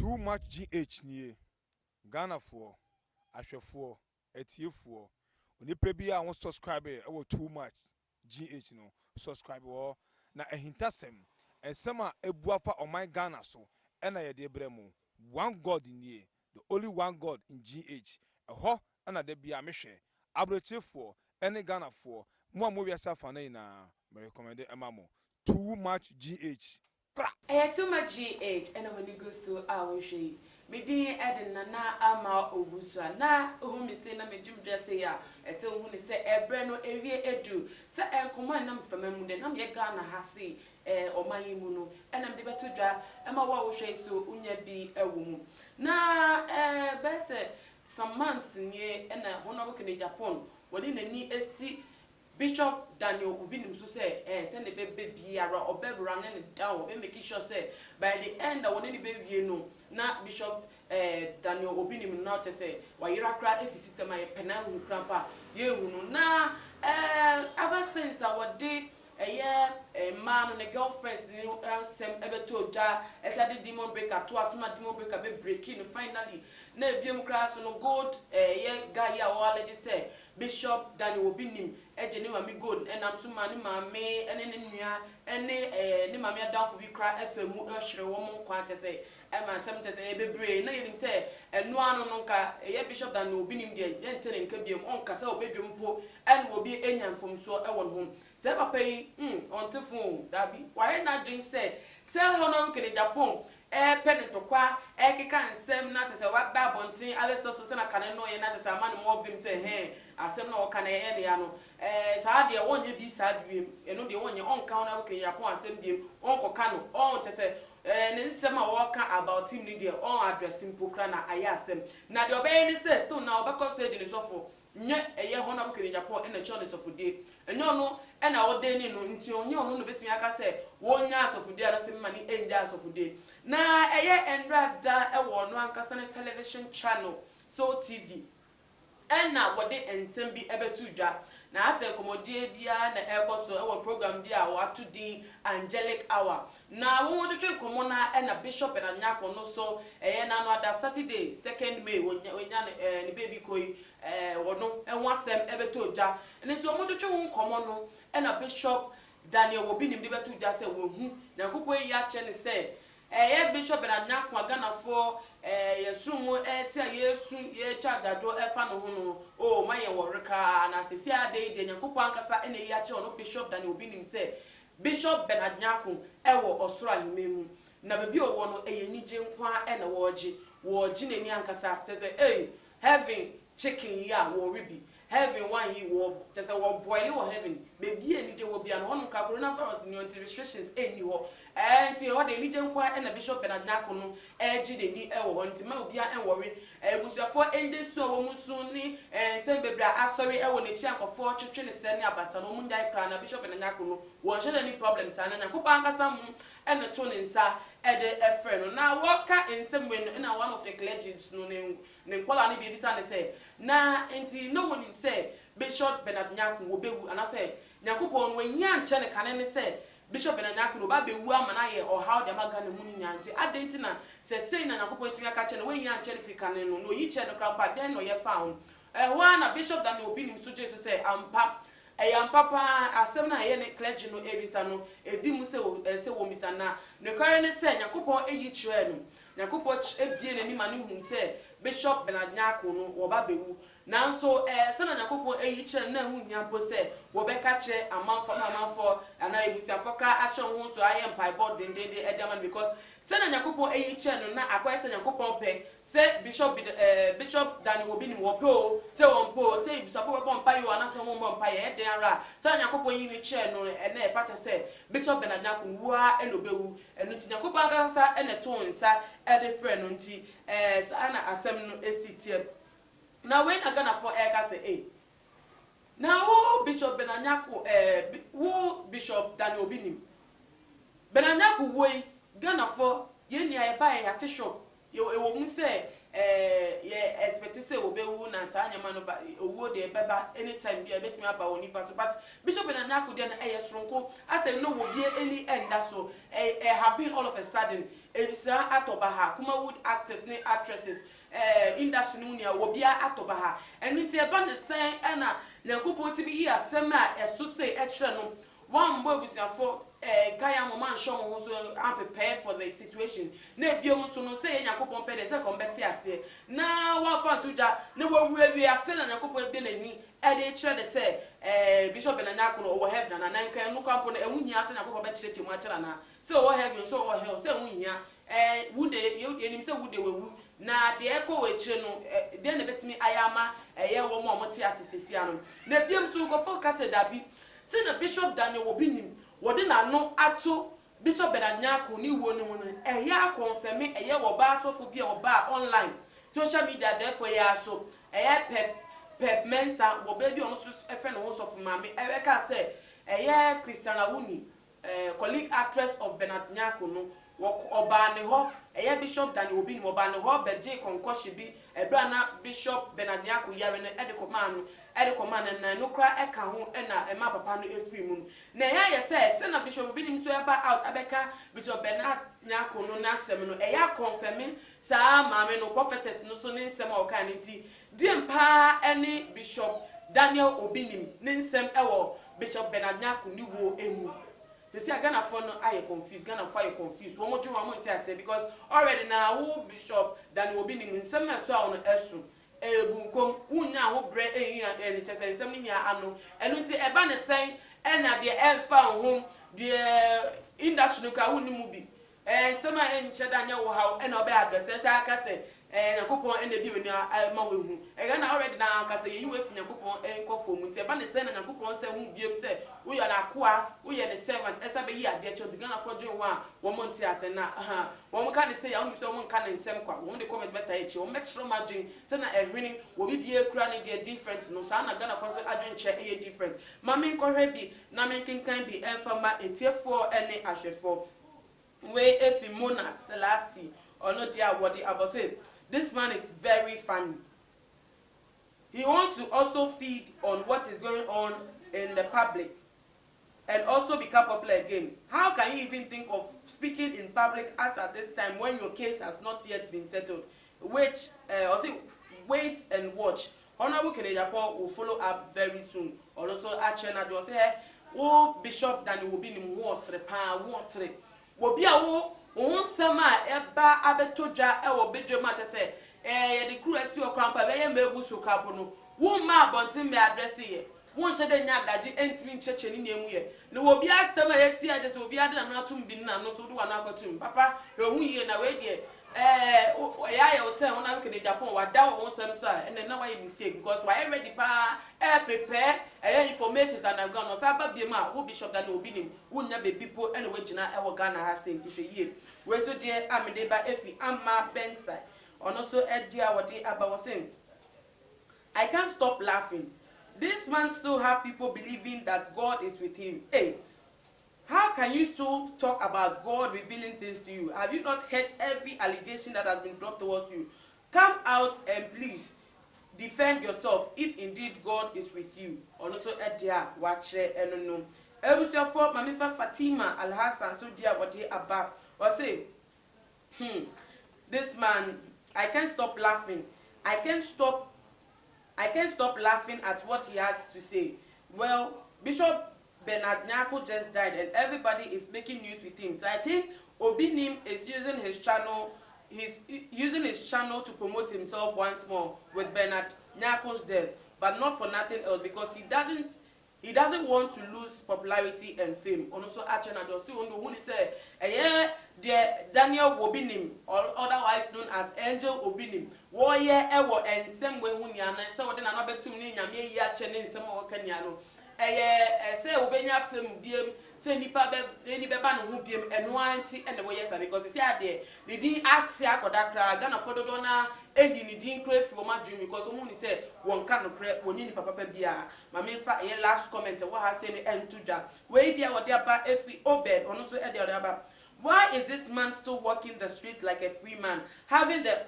too much GH nie Ghana for ahwefo etiefo onipa bi a won subscribe e too much GH no subscribe wo na ehintasem ensema ebuafa on my Ghana so ena ye de bremu one god nie the only one god in GH eho ena de bia mehwe abrotefo ene Ghana for mo wiasa fa na me recommend emamo too much GH too much GH and when you go to our she Midi Eden na ama obusua na ohu mi se na medum dresse ya ese ohu ni se ebre no ewie edu se enkomo na mfama mu de na me Ghana ha se omayi mu no enam de beto dwa ema wa wo hwe so unya bi ewo mu na bese some months nie na hono ko ne Japan wodi nani esi Bishop Daniel Obinim so say send the baby biara obebra ne down we make sure say by the end I want any baby no na Bishop Daniel Obinim now to say why yira kra esi system ay penal hu krampa ye hu no na ever since our day man and a girlfriends ni sem ebeto ja esa de demon breaker to asuma demon breaker be breaking finally na ebiem kra so no gold guy ya o allergy say Bishop Daniel Obinim ejeni ma mi gold enam so ma ni ma me ene ne nua ene ni ma me down for bi kra efemu ehwere wo mo kwa te say ma sem te say bebre na even say enu anu no nka Bishop Daniel Obinim de ente ne nka biem onka say obedwemfo ene obi enyamfom so ewo no say papa yi on te phone dabi why na dream say hono nke ne Japan pen to kwa keka nsem na te say wa ba bontin ale so na kane no ye na te say man mo vim say asem na o kane ye ne ya no saa de wonye bi saa dwiem eno de wonye onka na nke Japan asem biem onko ka no on te say ne nsem a wo ka about him ni de on addressing pokra na ayasem na de obey ni say still na obekọ stage ni so for nye hono nke Japan na chọ ni so for de enyo no ena wo de ni no nti onye onu no betimi aka se wonya asofude ana tim mani enja asofude na enrada wo no ankasa ne television channel so TV ena wo de ensem bi ebetu dwa na ase komodie bia na ekoso wo program bia wo atu din angelic hour na wo twetwe komo na ena Bishop na nyako no so na no ada Saturday 2nd May wonya ne baby koi wono enwasem ebetu dwa nti wo twetwe wo komo no ena Bishop Daniel Obinim de betu dwa se wo hu na kokwe ya che ne se Bishop na nyako Ghana for yesumu tia yesu ye chagado efa no ho no maye worika na sesi ade de nyankopɔ ankasa ene ya che ono Bishop Daniel Obinim se Bishop Bernard Nyako ewo osoro ahememu na bebi owo no nije nkwa ene woji neni ankasa te se heaven chicken ya wo ribi heaven one yi wo te se wo boil wo heaven bebi nije wo bia no hono ka coronavirus ni restrictions eni ho enti ho de nije nkwa ena Bishop Bernard Nyako no eji de ni ewo ho nti ma obia enwore ebusuafo ende so wo musu ni se bebra asori ewo ne chi ankofo twetwe ne se ne abasa no mu ndai kra na Bishop Bernard Nyako no wo hye ni problems ana Nyankopɔ ankasa mu ena to ne nsa ede efre no na woka ensem we no na one of the clergies no ne nkola ne bi bisa ne se na enti no woni se Bishop Bernard Nyako wo bewu ana se Nyankopɔ no wanya nche ne kane ne se Bishop Bernard Nyako ba bewu amana ye o how de maga ne mu nyanti adenti na se sei na Nyankopɔ ntimi aka che ne wanya nche ne frikane no yi che no krampa den no ye found wa na Bishop Daniel Obinim so je so se ampa papa asem na ye ne clergy no ebisa no edimu se wo misa na ne kware ne se Nyankopɔ eyi kire no Nyankopɔ ebie ne ni ma ne hu se Bishop Bernard Nyako no wo ba bewu nanso se na Nyankopɔ eyi kire na hu nyampo se wo be ka kire amanfo ana ebusiafo kra ahye ho so aye mpaibod dendende edama because se na Nyankopɔ eyi kire no na akwa se Nyankopɔ pe se Bishop Daniel Obinim wo po se won po se ebusiafo we bon payo ana se won bon payo e den ara se na Nyankopɔ yi ni kire no na e pa che se Bishop Bernard Nyako wa enobewu enu ti Nyankopɔ agansa ene to nsa e de frɛ no nti ana asem no esitie na when Ghana for ka say na wo Bishop Bernard Nyako wo Bishop Daniel Obinim Bernard Nyako wo Ghana for ye ni e ba ya te shop ye wo mu say yeah expect say obewu na nsa anyama no ba owo de beba anytime bia betimi aba oni pa so but Bishop Benanyako de na sronko ase no wo bie any enda so happen all of a sudden ebisa atoba ha kuma wood actors ne actresses industry no nia wo bia atoba ha enu ti eba ne sen na Nyankopon ti bi yi asem a eso say ekre no one boy busiafo kaya mo man show mo so am prepare for the situation na biom so no say Nyankopon pe de say come beti ase na wa fa tuja na wo wi ase na Nyankopon be nani e de kire de say Bishop Benanyako no wo heaven na nan kan no kwampo na ehunhia ase Nyankopon be kire mu akira na say wo heaven so wo hell say ehunhia wude yenim say wude wewu na de eko we kire no de na betimi ayama ye wo mo te asesesi ano na biom so go focus da bi say na Bishop Daniel Obinim wodi na no ato Bishop Benanyako ni wo ni wono eya confirm eya wo ba asofo bia wo ba online social media therefore ya so eya pep mensa wo ba bi on so efe no wo sofo mame ewe ka say eya Christian Awuni colleague actress of Benanyako no wo oba ne ho eya Bishop Daniel Obinim oba ne ho beje konkohye bi ebra na Bishop Benanyako yare no ede command na no kra eka ho na ema papa no efiri mu na ya say na Bishop Obinim so eba out abeka Bishop Benanyako no na asem no eya confirm sa mame no prophetess no so ne nsem o kan nti di mpa ene Bishop Daniel Obinim ne nsem ewo Bishop Benanyako ni wo emu. They say Ghana for no I confused, Ghana for you confused. One more time I want to say because already now who Bishop Daniel Obinim in some so on esu bunkom unya ho bre ehia chese nsem nya ano enu nti eba ne sen na de emfa ho de industry ka woni mu bi nsem a enche danya wo ha na obe address say aka say Nyankopon ene bi woni ma wehu ga na already na aka say yi we fi Nyankopon enkofo mu nti eba ne sen na Nyankopon say hu biem say wo ya na koa wo ye the servant esa be yi ade cho Ghana for dwen wa wo mo nti ase na wo mo ka ne say ya wo so wo nka ne nsem kwa wo de comment better echi wo metro ma dwen say na ehwini wo bi bie kura ne de different no sa na Ghana for so adwen che e different ma me nkohwe bi na me nkinkan bi emfa ma etiefo ene ahwefo we efi Monarch Selassie or no dear what about say this man is very funny. He wants to also feed on what is going on in the public and also become popular again. How can you even think of speaking in public as at this time when your case has not yet been settled? Which, wait and watch. Honorable Kennedy Paul will follow up very soon. Also, Achena do say, "Oh, Bishop Daniel Obinim was repan, wants re. Will be a won sama eba abetoja e wo bedwema te se ye de kru asi okrampa be ye mebu so kapo no wo ma abontin me address ye won hye de nya adaji entimi ncheche ni nemu ye ne wo bi asema ye si ade se wo bi ade na atum bi na no so do wa na akotum papa ehu ye na we de ya ye o se won na ke de Japan wa da won sem so and na why mistake because why ready pa prepare informations and ground no sa ba bi ma wo Bishop Daniel Obinim wo nya be bipo ene we gina e wo Ghana ha senti hwe ye we so de amede ba efi ama bensa ono so edia wode aba wo sem I can't stop laughing. This man still have people believing that God is with him. Hey, how can you still talk about God revealing things to you? Have you not heard every allegation that has been dropped towards you? Come out and please defend yourself if indeed God is with you. Also, Edia, watch and no. Every for Mamifa Fatima Al Hassan, so dear what he about. Or say, this man, I can't stop laughing. I can't stop laughing at what he has to say. Well, Bishop Benanyako just died and everybody is making news with him. So I think Obinim is using his channel. He's using his channel to promote himself once more with Benanyako's death, but not for nothing else because he doesn't want to lose popularity and fame. Also, Achena does see when he said, Daniel Obinim, or otherwise known as Angel Obinim, warrior ever and same way when you are so then another 2 million ya chenin some more Kenyano. Say Obenya film biem, say nipa any beba no biem and wanti and the way because it's there. They didn't ask ya kodakra Ghana for the donor and you didn't crave for my dream because someone said one kind of pray when you papa bia. My main last comment what has said and to Jack. Wait there what about if we obeyed or also at why is this man still walking the streets like a free man, having the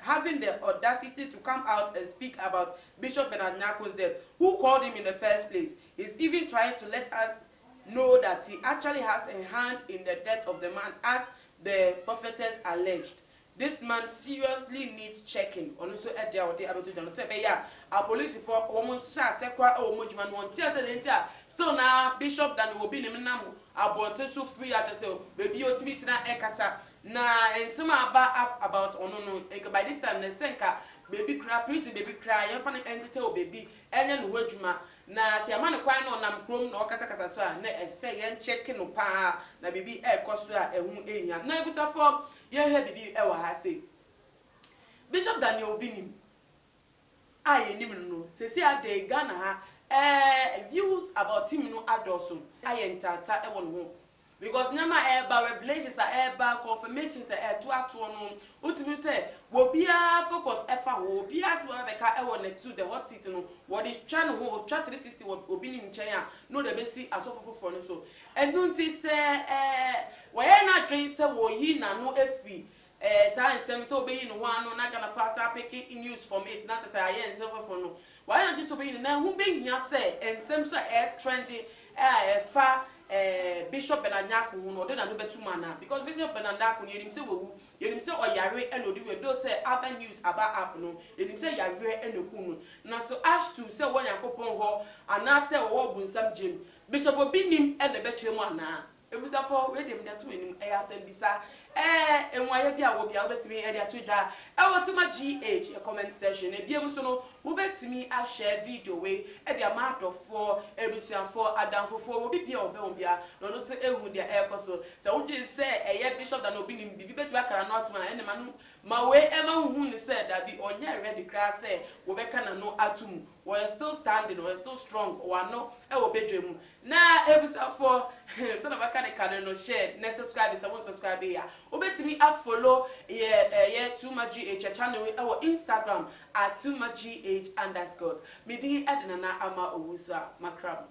having the audacity to come out and speak about Bishop Bernard Nyako's death. Who called him in the first place? He's even trying to let us know that he actually has a hand in the death of the man, as the prophetess alleged. This man seriously needs checking. Also, at the our police for almost still now Bishop than will be named about so free at the cell. Baby, you to meet na ekasa. Na and some about no by this time the senka baby cry, pretty baby cry, you funny entity baby, and then wordjuma. Na si amane kwan no nam krom na okasa kasa so a na ese yen checking no pa na bibi e koso a ehun ehia na ebutafo ye he bibi e wa ha se Bishop Daniel Obinim aye nim no se si ade Ghana ha views about him no adoso aye ntata e won ho because nyama eba revelations eba confirmations to no utimi say wo bia focus efa wo bia to beka e won to the hot seat no what is trying ho try 360 wo obi ni nchen a no de be see asofofo no so enu nti say wo ye na dwen say wo yi na no efi science so be yi no ho no na gana fast picking news from it not say aye asofofo no wo ye na just so be yi na hu be hia say ensem so trendy fa Bishop Bernard Nyako no de na no betuma na because Bishop Bernard Nyako yenim say oyare and odi we do say other news about app no yenim say yare and oku no na so as to say won yakopon ho ana say wo bunsam jim Bishop Obinim and the betwe mu ana ebusafo we dem dat menim asem bisa enwaye bia wo bia obetimi e dia todwa wotuma GH comment section e biem so no wo betimi a share video we e dia madofo ebusuafo adamfofo wo bibia obia no no so ehu dia ekoso so wo dey say eye Bishop Daniel Obinim bibi betimi akara no atuma ene ma we ema hu ni say that be onye ready cry say wo beka na no atum we are still standing, we are still strong. We are no, wo bedroom. Na ebusafo, so na baka ne kade no share, ne subscribe, someone subscribe here. Obetimi a follow Tuma GH channel our Instagram at @TumaGH_. Midi Edna ama owusa makram.